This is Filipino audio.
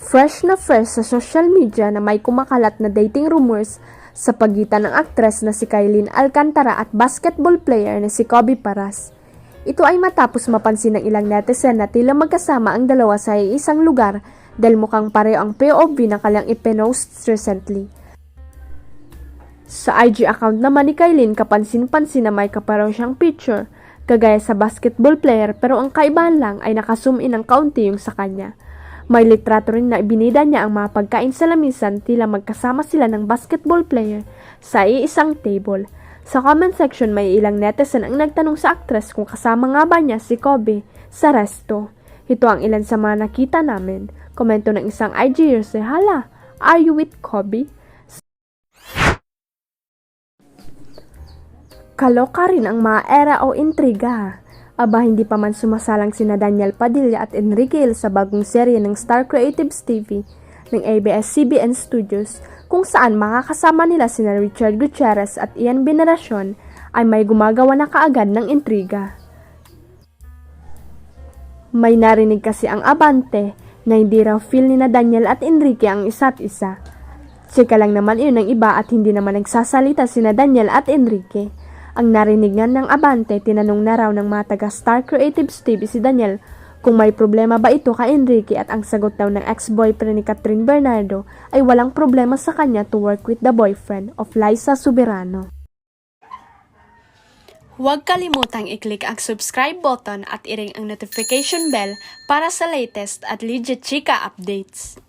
fresh sa social media na may kumakalat na dating rumors sa pagitan ng aktres na si Kailin Alcantara at basketball player na si Kobe Paras. Ito ay matapos mapansin ng ilang netizen na tila magkasama ang dalawa sa isang lugar dahil mukhang pareho ang POV na kanyang ipinost recently. Sa IG account naman ni Kailin, kapansin-pansin na may kapareho siyang picture kagaya sa basketball player, pero ang kaibahan lang ay nakazoom in ng kaunti yung sa kanya. May litrato rin na ibinida niya ang mga pagkain sa lamisan, tila magkasama sila ng basketball player sa iisang table. Sa comment section, may ilang netizen ang nagtanong sa aktres kung kasama nga ba niya si Kobe sa resto. Ito ang ilan sa mga nakita namin. Komento ng isang IG user, "Hala, are you with Kobe?" Kaloka rin ang mga era o intriga. Aba, hindi pa man sumasalang sina Daniel Padilla at Enrique Hill sa bagong serye ng Star Creatives TV ng ABS-CBN Studios, kung saan makakasama nila sina Richard Gutierrez at Ian Veneracion, ay may gumagawa na kaagad ng intriga. May narinig kasi ang abante na hindi raw feel ni na Daniel at Enrique ang isa't isa. Tsika lang naman iyon ng iba at hindi naman nagsasalita sina Daniel at Enrique. Ang narinig nga ng abante, tinanong na raw ng mga taga Star Creatives TV si Daniel kung may problema ba ito kay Enrique, at ang sagot daw ng ex-boyfriend ni Catherine Bernardo ay walang problema sa kanya to work with the boyfriend of Liza Soberano. Huwag kalimutang i-click ang subscribe button at i-ring ang notification bell para sa latest at legit chika updates.